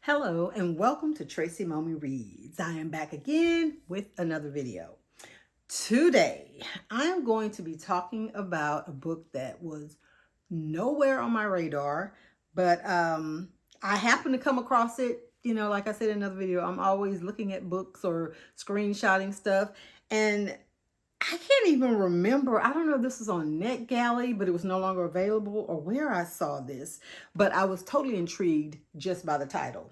Hello and welcome to Tracy Mommy Reads. I am back again with another video. Today, I am going to be talking about a book that was nowhere on my radar, but I happened to come across it. You know, like I said in another video, I'm always looking at books or screenshotting stuff, and I can't even remember. I don't know if this was on NetGalley, but it was no longer available, or where I saw this, but I was totally intrigued just by the title.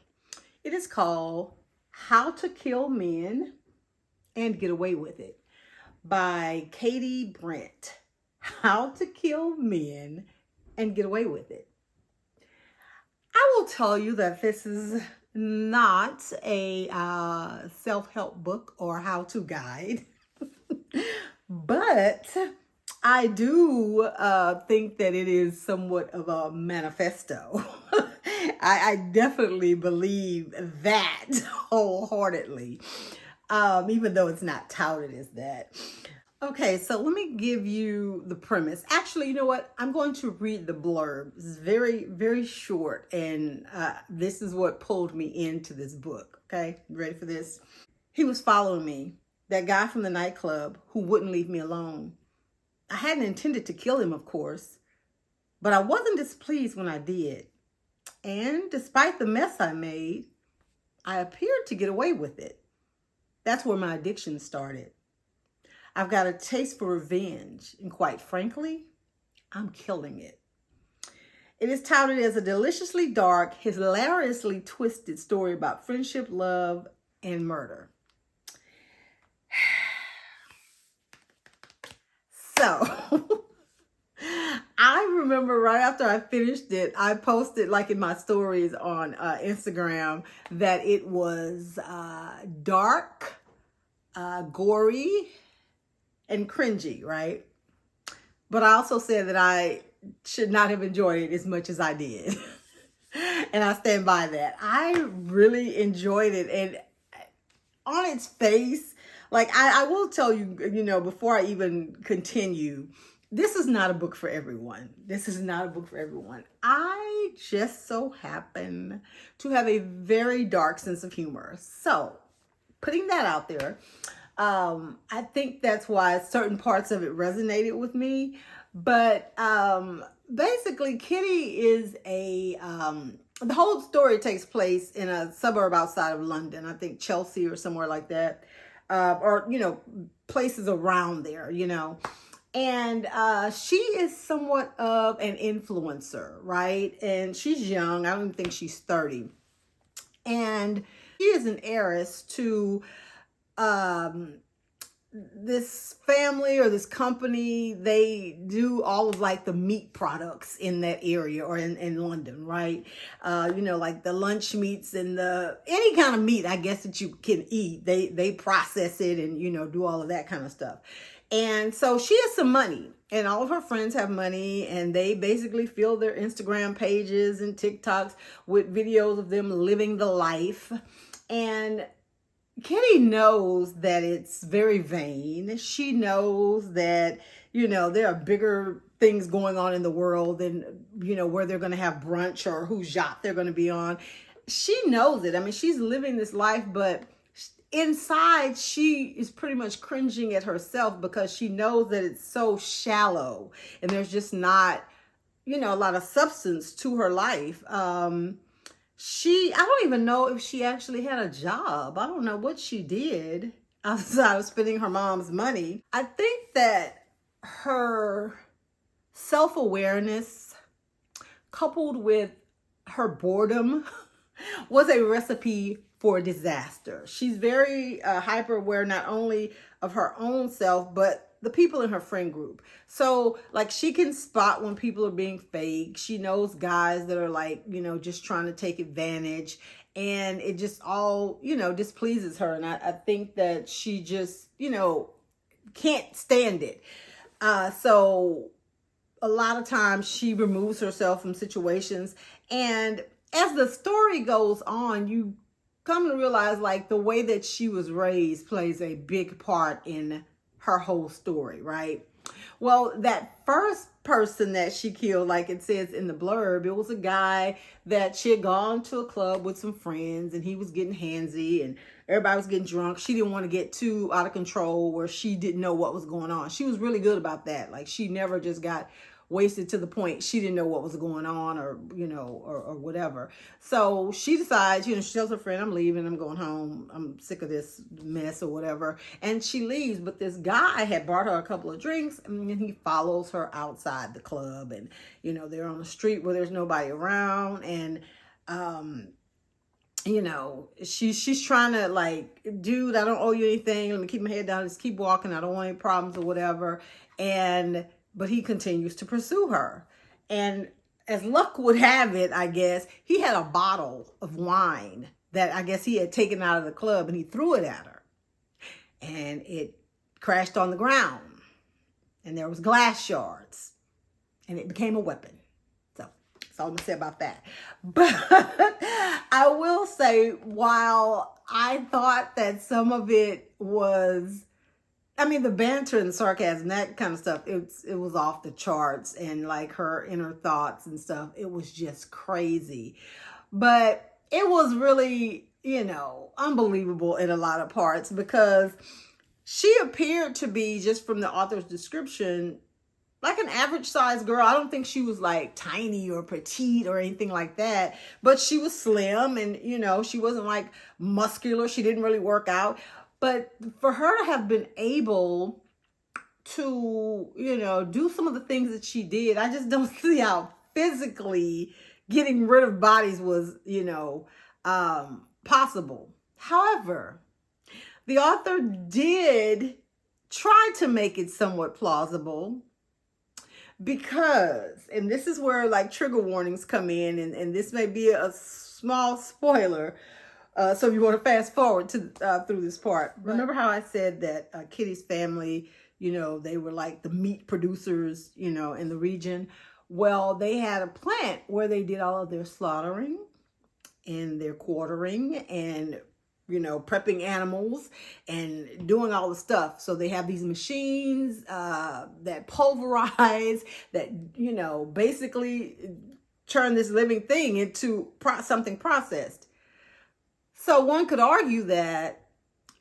It is called How to Kill Men and Get Away with It by Katy Brent. How to Kill Men and Get Away with It. I will tell you that this is not a self-help book or how-to guide. But I do think that it is somewhat of a manifesto. I definitely believe that wholeheartedly, even though it's not touted as that. Okay, so let me give you the premise. Actually, you know what? I'm going to read the blurb. It's very, very short, and this is what pulled me into this book. Okay, you ready for this? He was following me. That guy from the nightclub who wouldn't leave me alone. I hadn't intended to kill him, of course, but I wasn't displeased when I did. And despite the mess I made, I appeared to get away with it. That's where my addiction started. I've got a taste for revenge, and quite frankly, I'm killing it. It is touted as a deliciously dark, hilariously twisted story about friendship, love, and murder. So, I remember right after I finished it, I posted like in my stories on Instagram that it was dark, gory, and cringy, right? But I also said that I should not have enjoyed it as much as I did. And I stand by that. I really enjoyed it. And on its face, like I will tell you, you know, before I even continue, this is not a book for everyone. This is not a book for everyone. I just so happen to have a very dark sense of humor. So putting that out there, I think that's why certain parts of it resonated with me. But basically, Kitty is the whole story takes place in a suburb outside of London. I think Chelsea or somewhere like that. Or, you know, places around there, you know. And she is somewhat of an influencer, right? And she's young. I don't even think she's 30. And she is an heiress to this family or this company. They do all of like the meat products in that area or in London, right? You know, like the lunch meats and any kind of meat, I guess, that you can eat. They process it and, you know, do all of that kind of stuff. And so she has some money, and all of her friends have money, and they basically fill their Instagram pages and TikToks with videos of them living the life. And Kitty knows that it's very vain. She knows that, you know, there are bigger things going on in the world than, you know, where they're going to have brunch or whose yacht they're going to be on. She knows it. I mean, she's living this life, but inside she is pretty much cringing at herself because she knows that it's so shallow and there's just not, you know, a lot of substance to her life. I don't even know if she actually had a job. I don't know what she did outside of spending her mom's money. I think that her self-awareness coupled with her boredom was a recipe for disaster. She's very hyper aware not only of her own self, but the people in her friend group. So like she can spot when people are being fake. She knows guys that are like, you know, just trying to take advantage, and it just all, you know, displeases her. And I think that she just, you know, can't stand it. So a lot of times she removes herself from situations. And as the story goes on, you come to realize like the way that she was raised plays a big part in her whole story, right? Well, that first person that she killed, like it says in the blurb, it was a guy that she had gone to a club with some friends, and he was getting handsy and everybody was getting drunk. She didn't want to get too out of control where she didn't know what was going on. She was really good about that. Like, she never just got wasted to the point she didn't know what was going on, or or whatever. So she decides, she tells her friend, I'm leaving, I'm going home, I'm sick of this mess or whatever, and she leaves. But this guy had brought her a couple of drinks, and he follows her outside the club, and they're on the street where there's nobody around, and she's trying to, like, dude, I don't owe you anything, let me keep my head down, just keep walking, I don't want any problems or whatever. But he continues to pursue her. And as luck would have it, I guess, he had a bottle of wine that I guess he had taken out of the club, and he threw it at her. And it crashed on the ground. And there was glass shards. And it became a weapon. So that's all I'm going to say about that. But I will say, while I thought that some of it was, the banter and the sarcasm, that kind of stuff, it was off the charts, and like her inner thoughts and stuff, it was just crazy. But it was really, unbelievable in a lot of parts, because she appeared to be, just from the author's description, like an average sized girl. I don't think she was like tiny or petite or anything like that, but she was slim, and, she wasn't like muscular. She didn't really work out. But for her to have been able to, do some of the things that she did, I just don't see how physically getting rid of bodies was, possible. However, the author did try to make it somewhat plausible, because, and this is where like trigger warnings come in, and this may be a small spoiler, so if you want to fast forward to through this part. Remember how I said that Kitty's family, they were like the meat producers, in the region? Well, they had a plant where they did all of their slaughtering and their quartering and, prepping animals and doing all the stuff. So they have these machines that pulverize, that, basically turn this living thing into something processed. So one could argue that,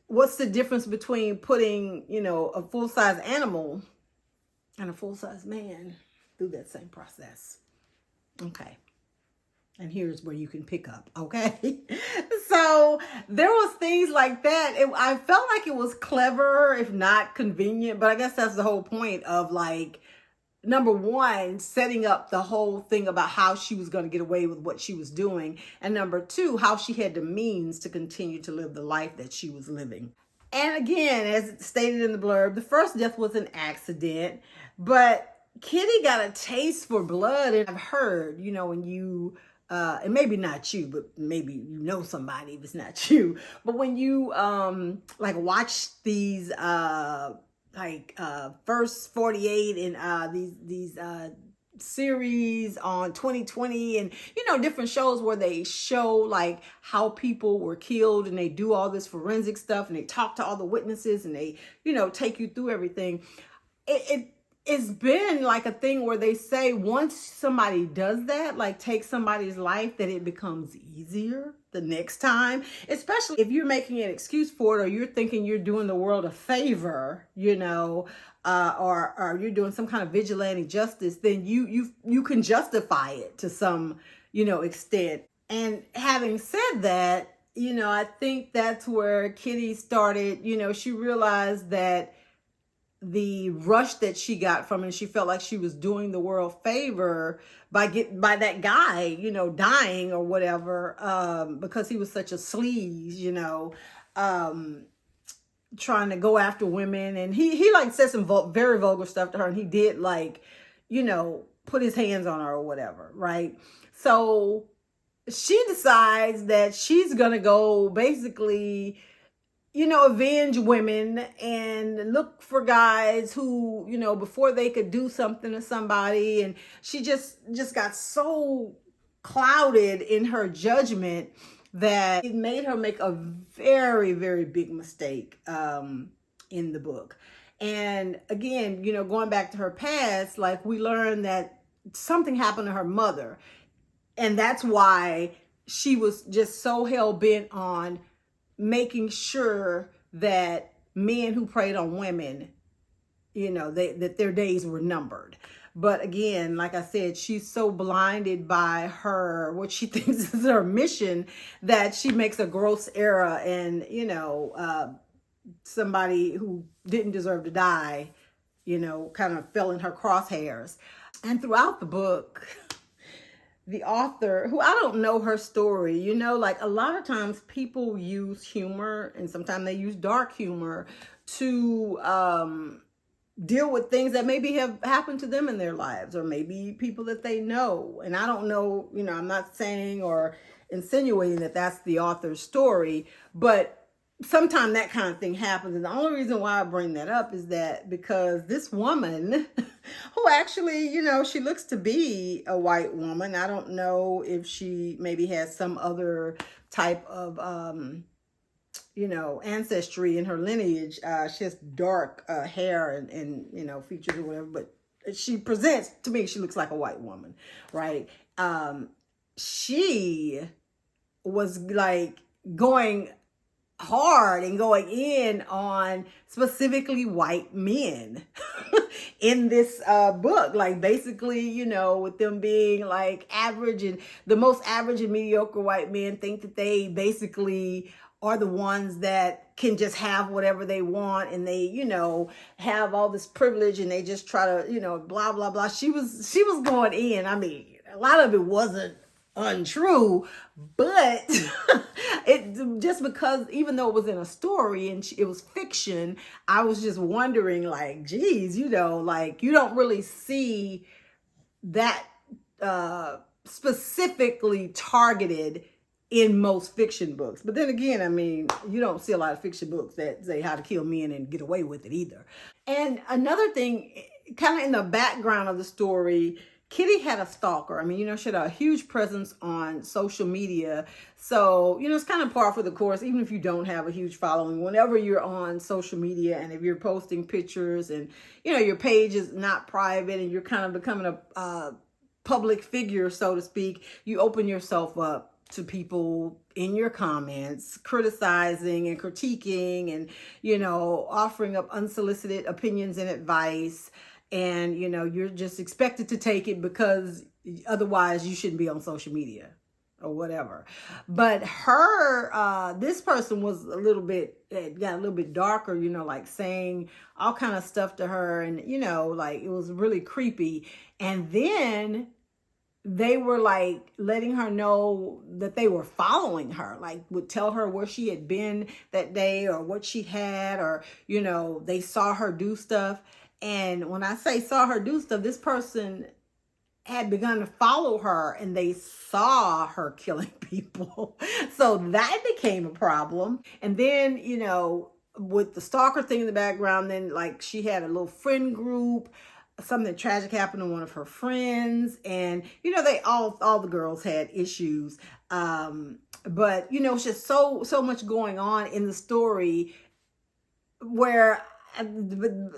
what's the difference between putting, a full-size animal and a full-size man through that same process? Okay. And here's where you can pick up, okay? So there was things like that. I felt like it was clever, if not convenient, but I guess that's the whole point of, like, number one, setting up the whole thing about how she was going to get away with what she was doing. And number two, how she had the means to continue to live the life that she was living. And again, as stated in the blurb, the first death was an accident, but Kitty got a taste for blood. And I've heard, when you, and maybe not you, but maybe somebody if it's not you, but when you like watch these First 48 and these series on 2020 and different shows where they show like how people were killed, and they do all this forensic stuff, and they talk to all the witnesses, and they take you through everything. It's been like a thing where they say once somebody does that, like take somebody's life, that it becomes easier the next time, especially if you're making an excuse for it, or you're thinking you're doing the world a favor, or you're doing some kind of vigilante justice, then you can justify it to some, extent. And having said that, I think that's where Kitty started, she realized that the rush that she got from it, she felt like she was doing the world favor by that guy, dying or whatever, because he was such a sleaze, trying to go after women. And he like said some very vulgar stuff to her, and he did like, put his hands on her or whatever, right? So she decides that she's gonna go basically, avenge women and look for guys who, before they could do something to somebody. And she just got so clouded in her judgment that it made her make a very, very big mistake in the book. And again, going back to her past, like we learned that something happened to her mother. And that's why she was just so hell bent on making sure that men who preyed on women, that their days were numbered. But again, like I said, she's so blinded by what she thinks is her mission, that she makes a gross error, and somebody who didn't deserve to die, kind of fell in her crosshairs. And throughout the book, the author, who I don't know her story, like a lot of times people use humor, and sometimes they use dark humor to deal with things that maybe have happened to them in their lives, or maybe people that they know. And I don't know, I'm not saying or insinuating that that's the author's story, but sometimes that kind of thing happens. And the only reason why I bring that up is that because this woman who actually, she looks to be a white woman. I don't know if she maybe has some other type of ancestry in her lineage. She has dark hair and features or whatever, but she presents, to me, she looks like a white woman, right? She was like going hard and going in on specifically white men in this book, like basically, with them being like average, and the most average and mediocre white men think that they basically are the ones that can just have whatever they want, and they, have all this privilege, and they just try to, blah, blah, blah. She was going in. I mean, a lot of it wasn't untrue, but it just because, even though it was in a story and it was fiction, I was just wondering, like, geez, like you don't really see that specifically targeted in most fiction books. But then again, I mean, you don't see a lot of fiction books that say how to kill men and get away with it either. And another thing, kind of in the background of the story, Kitty had a stalker. I mean, she had a huge presence on social media. So, it's kind of par for the course, even if you don't have a huge following. Whenever you're on social media, and if you're posting pictures, and, your page is not private, and you're kind of becoming a public figure, so to speak, you open yourself up to people in your comments, criticizing and critiquing, and, offering up unsolicited opinions and advice. And, you're just expected to take it because otherwise you shouldn't be on social media or whatever. But this person was got a little bit darker, like saying all kind of stuff to her, and, like it was really creepy. And then they were like letting her know that they were following her, like would tell her where she had been that day or what she had, or, they saw her do stuff. And when I say saw her do stuff, this person had begun to follow her, and they saw her killing people. So that became a problem. And then, with the stalker thing in the background, then like she had a little friend group. Something tragic happened to one of her friends, and they all the girls had issues, but it's just so much going on in the story where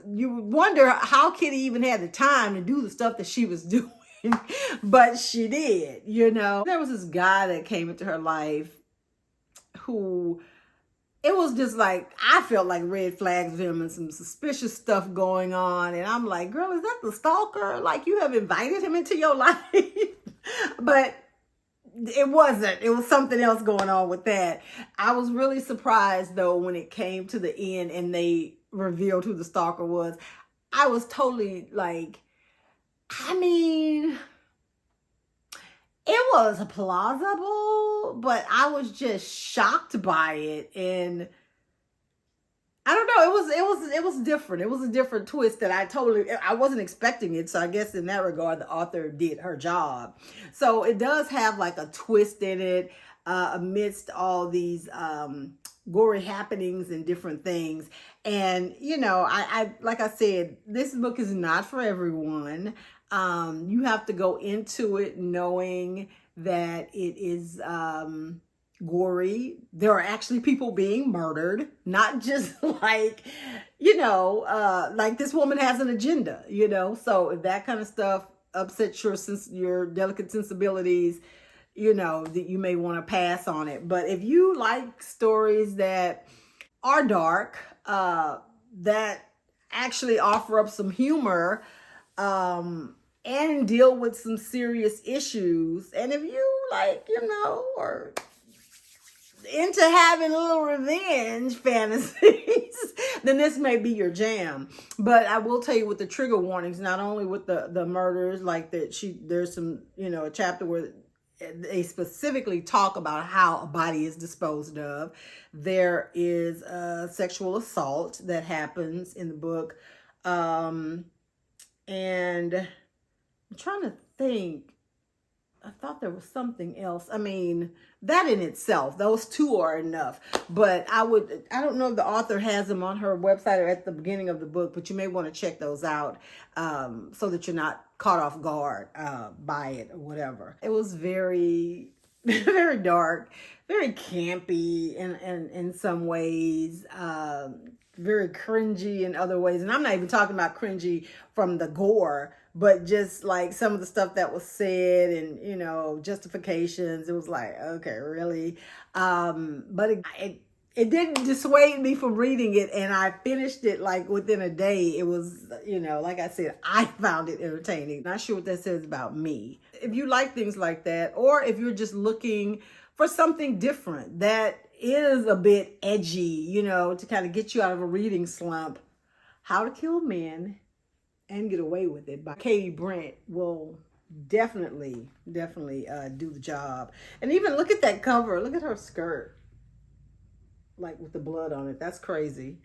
you wonder how Kitty even had the time to do the stuff that she was doing. But she did. There was this guy that came into her life who, it was just like, I felt like red flags of him and some suspicious stuff going on. And I'm like, girl, is that the stalker? Like, you have invited him into your life? But it wasn't. It was something else going on with that. I was really surprised, though, when it came to the end and they revealed who the stalker was. I was totally like, I mean, it was plausible, but I was just shocked by it. And I don't know, it was different. It was a different twist that I wasn't expecting it. So I guess in that regard, the author did her job. So it does have like a twist in it, amidst all these gory happenings and different things. And, I like I said, this book is not for everyone. You have to go into it knowing that it is gory. There are actually people being murdered, not just like, like this woman has an agenda, So if that kind of stuff upsets your delicate sensibilities, that you may want to pass on it. But if you like stories that are dark, that actually offer up some humor, and deal with some serious issues, and if you like, or into having a little revenge fantasies, then this may be your jam. But I will tell you, with the trigger warnings, not only with the murders, like there's some, a chapter where they specifically talk about how a body is disposed of. There is a sexual assault that happens in the book. And I'm trying to think. I thought there was something else. I mean, that in itself, those two are enough. But I don't know if the author has them on her website or at the beginning of the book, but you may want to check those out, so that you're not caught off guard by it or whatever. It was very, very dark, very campy in some ways, very cringy in other ways. And I'm not even talking about cringy from the gore, but just like some of the stuff that was said and, justifications. It was like, okay, really? But it didn't dissuade me from reading it. And I finished it like within a day. It was, like I said, I found it entertaining. Not sure what that says about me. If you like things like that, or if you're just looking for something different that is a bit edgy, to kind of get you out of a reading slump, How to Kill Men and Get Away with It by Katy Brent will definitely do the job. And even look at that cover. Look at her skirt, like with the blood on it. That's crazy.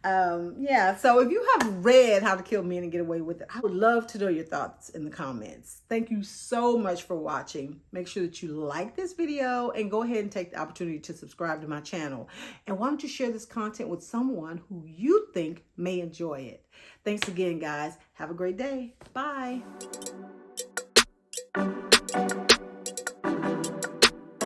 Yeah, so if you have read How to Kill Men and Get Away with It, I would love to know your thoughts in the comments. Thank you so much for watching. Make sure that you like this video and go ahead and take the opportunity to subscribe to my channel. And why don't you share this content with someone who you think may enjoy it. Thanks again, guys. Have a great day. Bye.